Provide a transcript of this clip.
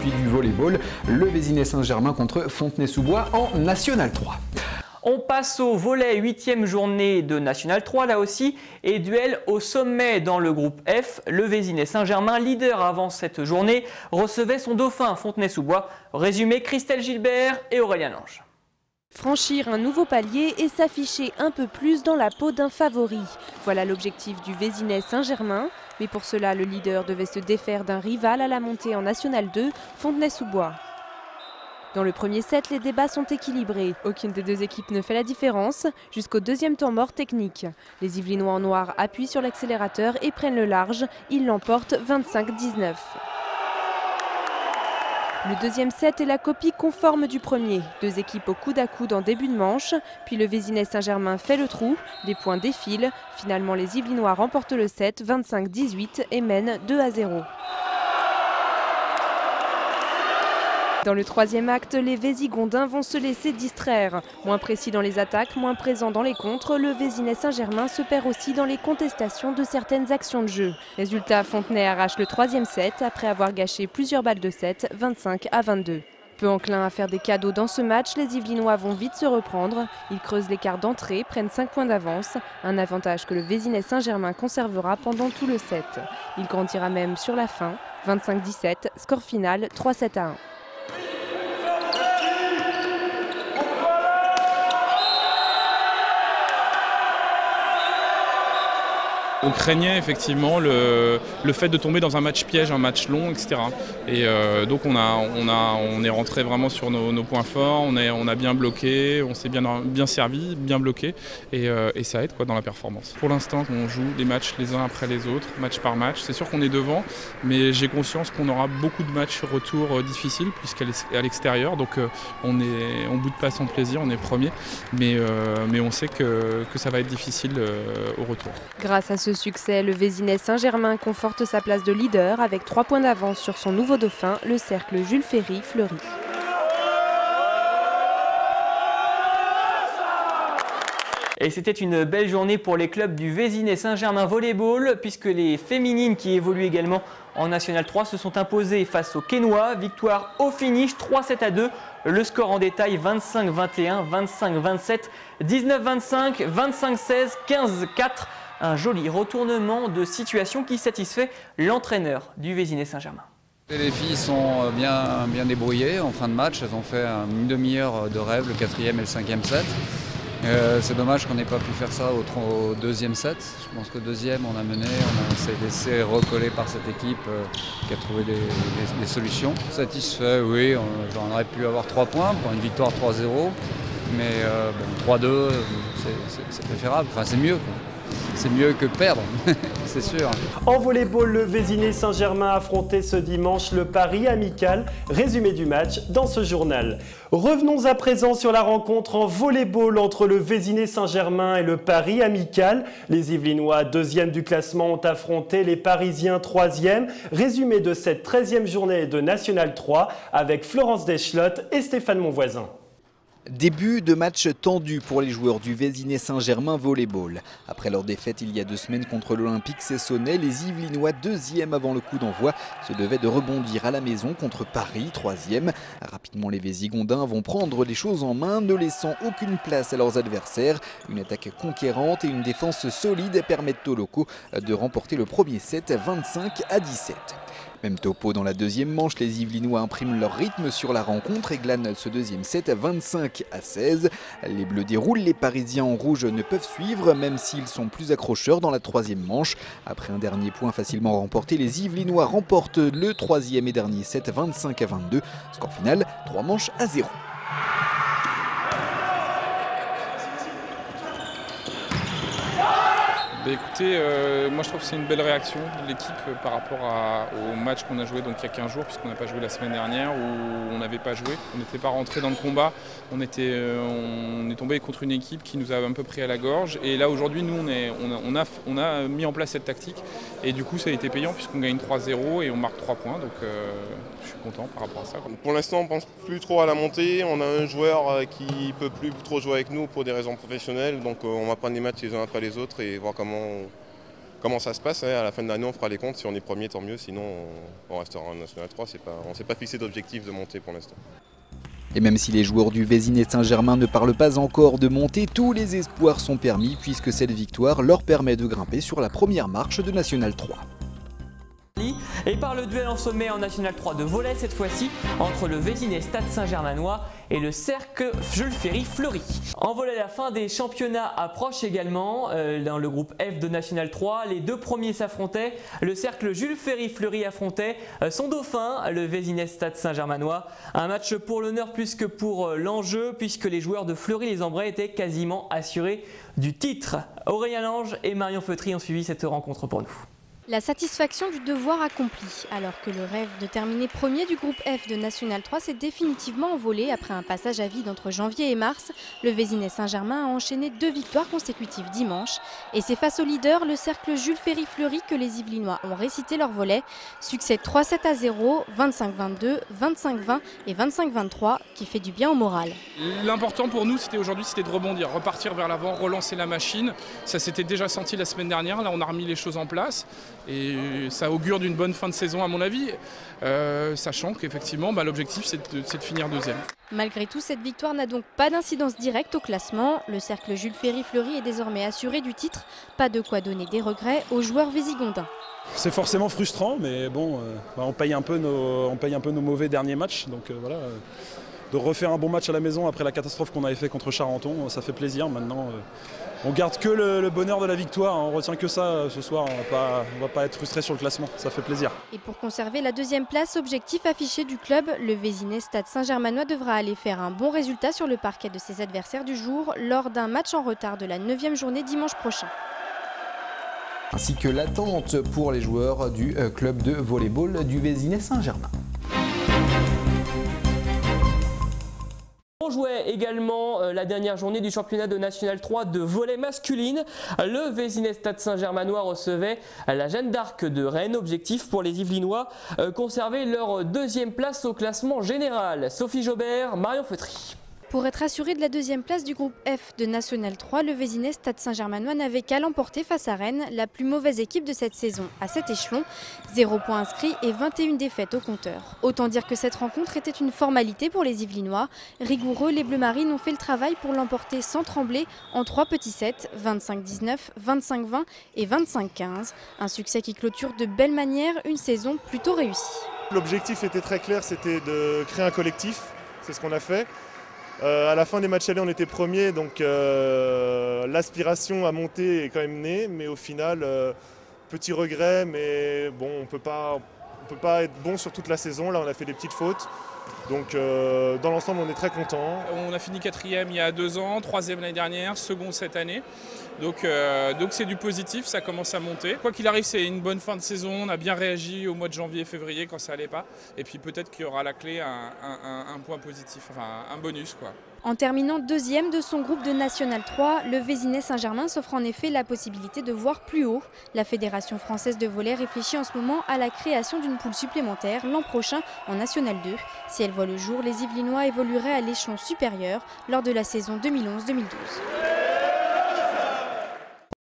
puis du volleyball, le Vézinay Saint-Germain contre Fontenay-sous-Bois en National 3. On passe au volley, 8e journée de National 3 là aussi, et duel au sommet dans le groupe F. Le Vézinay Saint-Germain, leader avant cette journée, recevait son dauphin Fontenay-sous-Bois. Résumé, Christelle Gilbert et Aurélien Lange. Franchir un nouveau palier et s'afficher un peu plus dans la peau d'un favori. Voilà l'objectif du Vézinay Saint-Germain. Mais pour cela, le leader devait se défaire d'un rival à la montée en National 2, Fontenay-sous-Bois. Dans le premier set, les débats sont équilibrés. Aucune des deux équipes ne fait la différence, jusqu'au deuxième temps mort technique. Les Yvelinois en noir appuient sur l'accélérateur et prennent le large. Ils l'emportent 25-19. Le deuxième set est la copie conforme du premier. Deux équipes au coude à coude en début de manche. Puis le Vézinay Saint-Germain fait le trou. Les points défilent. Finalement, les Yvelinois remportent le set 25-18 et mènent 2-0. Dans le troisième acte, les Vézigondins vont se laisser distraire. Moins précis dans les attaques, moins présent dans les contres, le Vézinay Saint-Germain se perd aussi dans les contestations de certaines actions de jeu. Résultat, Fontenay arrache le troisième set après avoir gâché plusieurs balles de set, 25-22. Peu enclins à faire des cadeaux dans ce match, les Yvelinois vont vite se reprendre. Ils creusent l'écart d'entrée, prennent 5 points d'avance. Un avantage que le Vézinay Saint-Germain conservera pendant tout le set. Il grandira même sur la fin, 25-17, score final 3-7-1. On craignait effectivement le fait de tomber dans un match piège, un match long, etc. Et donc on est rentré vraiment sur nos points forts, on a bien bloqué, on s'est bien servi, bien bloqué et ça aide quoi, dans la performance. Pour l'instant, on joue des matchs les uns après les autres, match par match. C'est sûr qu'on est devant, mais j'ai conscience qu'on aura beaucoup de matchs retour difficiles puisqu'à l'extérieur. Donc on boude pas son plaisir, on est premier, mais on sait que ça va être difficile au retour. Grâce à ce succès, le Vézinay Saint-Germain conforte sa place de leader avec 3 points d'avance sur son nouveau dauphin, le cercle Jules Ferry Fleury. Et c'était une belle journée pour les clubs du Vézinay Saint-Germain Volleyball, puisque les féminines qui évoluent également en National 3 se sont imposées face aux Quesnois. Victoire au finish 3-7-2. Le score en détail 25-21, 25-27, 19-25, 25-16, 15-4. Un joli retournement de situation qui satisfait l'entraîneur du Vézinay Saint-Germain. Les filles sont bien débrouillées en fin de match. Elles ont fait une demi-heure de rêve, le 4e et le 5e set. C'est dommage qu'on n'ait pas pu faire ça au deuxième set. Je pense qu'au deuxième, on a mené, on s'est laissé recoller par cette équipe qui a trouvé des solutions. Satisfait, oui, on aurait pu avoir 3 points pour une victoire 3-0. Mais bon, 3-2, c'est préférable, enfin c'est mieux, quoi. C'est mieux que perdre, c'est sûr. En volleyball, le Vézinay Saint-Germain a affronté ce dimanche le Paris Amical. Résumé du match dans ce journal. Revenons à présent sur la rencontre en volleyball entre le Vézinay Saint-Germain et le Paris Amical. Les Yvelinois, 2e du classement, ont affronté les Parisiens, 3e. Résumé de cette 13e journée de National 3 avec Florence Deschlotte et Stéphane Monvoisin. Début de match tendu pour les joueurs du Vézinay Saint-Germain Volleyball. Après leur défaite il y a 2 semaines contre l'Olympique Sessonnais, les Yvelinois, 2e avant le coup d'envoi, se devaient de rebondir à la maison contre Paris, 3e. Rapidement, les Vézigondins vont prendre les choses en main, ne laissant aucune place à leurs adversaires. Une attaque conquérante et une défense solide permettent aux locaux de remporter le premier set 25-17. Même topo dans la deuxième manche, les Yvelinois impriment leur rythme sur la rencontre et glanent ce deuxième set 25-16. Les Bleus déroulent, les Parisiens en rouge ne peuvent suivre, même s'ils sont plus accrocheurs dans la troisième manche. Après un dernier point facilement remporté, les Yvelinois remportent le troisième et dernier set 25-22. Score final, 3 manches à 0. Écoutez, moi je trouve que c'est une belle réaction de l'équipe par rapport au match qu'on a joué donc, il y a 15 jours, puisqu'on n'a pas joué la semaine dernière, où on n'avait pas joué. On n'était pas rentré dans le combat, on est tombé contre une équipe qui nous a un peu pris à la gorge. Et là aujourd'hui, nous on a mis en place cette tactique et du coup ça a été payant puisqu'on gagne 3-0 et on marque 3 points. Donc je suis content par rapport à ça. Pour l'instant on ne pense plus trop à la montée. On a un joueur qui ne peut plus trop jouer avec nous pour des raisons professionnelles. Donc on va prendre les matchs les uns après les autres et voir comment comment ça se passe. À la fin de l'année, on fera les comptes. Si on est premier, tant mieux. Sinon, on restera en National 3. On ne s'est pas fixé d'objectif de monter pour l'instant. Et même si les joueurs du Vésinet Saint-Germain ne parlent pas encore de monter, tous les espoirs sont permis puisque cette victoire leur permet de grimper sur la première marche de National 3. Et par le duel en sommet en National 3 de volley cette fois-ci entre le Vésinet Stade Saint-Germanois et le Cercle Jules Ferry-Fleury. En volley, la fin des championnats approche également. Dans le groupe F de National 3, les deux premiers s'affrontaient. Le Cercle Jules Ferry-Fleury affrontait son dauphin, le Vésinet Stade Saint-Germanois. Un match pour l'honneur plus que pour l'enjeu, puisque les joueurs de Fleury-les-Ambrais étaient quasiment assurés du titre. Aurélien Lange et Marion Feutry ont suivi cette rencontre pour nous. La satisfaction du devoir accompli, alors que le rêve de terminer premier du groupe F de National 3 s'est définitivement envolé après un passage à vide entre janvier et mars. Le Vésinet Saint-Germain a enchaîné 2 victoires consécutives dimanche. Et c'est face au leader, le Cercle Jules Ferry-Fleury, que les Yvelinois ont récité leur volley. Succès 3-7-0, 25-22, 25-20 et 25-23 qui fait du bien au moral. L'important pour nous aujourd'hui c'était de rebondir, repartir vers l'avant, relancer la machine. Ça s'était déjà senti la semaine dernière, là on a remis les choses en place. Et ça augure d'une bonne fin de saison à mon avis, sachant qu'effectivement l'objectif c'est de finir deuxième. Malgré tout, cette victoire n'a donc pas d'incidence directe au classement. Le Cercle Jules Ferry-Fleury est désormais assuré du titre. Pas de quoi donner des regrets aux joueurs vésigondins. C'est forcément frustrant, mais bon, on paye un peu nos mauvais derniers matchs. Donc voilà, de refaire un bon match à la maison après la catastrophe qu'on avait fait contre Charenton, ça fait plaisir. Maintenant, on garde que le bonheur de la victoire, on retient que ça ce soir, on va pas être frustré sur le classement, ça fait plaisir. Et pour conserver la deuxième place, objectif affiché du club, le Vésinet Stade Saint-Germanois devra aller faire un bon résultat sur le parquet de ses adversaires du jour lors d'un match en retard de la 9e journée dimanche prochain. Ainsi que l'attente pour les joueurs du club de volleyball du Vésinet Saint-Germain. On jouait également la dernière journée du championnat de National 3 de volley masculine. Le Vésinet Stade Saint-Germanois recevait la Jeanne d'Arc de Rennes. Objectif pour les Yvelinois, conserver leur deuxième place au classement général. Sophie Jobert, Marion Feutry. Pour être assuré de la deuxième place du groupe F de National 3, le Vésinet Stade Saint-Germanois n'avait qu'à l'emporter face à Rennes, la plus mauvaise équipe de cette saison à cet échelon. 0 points inscrits et 21 défaites au compteur. Autant dire que cette rencontre était une formalité pour les Yvelinois. Rigoureux, les Bleu Marines ont fait le travail pour l'emporter sans trembler en 3 petits sets, 25-19, 25-20 et 25-15. Un succès qui clôture de belle manière une saison plutôt réussie. L'objectif était très clair, c'était de créer un collectif, c'est ce qu'on a fait. À la fin des matchs allés, on était premier, donc l'aspiration à monter est quand même née, mais au final, petit regret, mais bon, on peut pas être bon sur toute la saison. Là, on a fait des petites fautes, donc dans l'ensemble, on est très content. On a fini 4e il y a 2 ans, 3e l'année dernière, second cette année. Donc c'est du positif, ça commence à monter. Quoi qu'il arrive, c'est une bonne fin de saison. On a bien réagi au mois de janvier et février quand ça allait pas. Et puis peut-être qu'il y aura à la clé un point positif, enfin un bonus quoi. En terminant deuxième de son groupe de National 3, le Vésinet Saint-Germain s'offre en effet la possibilité de voir plus haut. La Fédération française de volley réfléchit en ce moment à la création d'une poule supplémentaire l'an prochain en National 2. Si elle voit le jour, les Yvelinois évolueraient à l'échelon supérieur lors de la saison 2011-2012.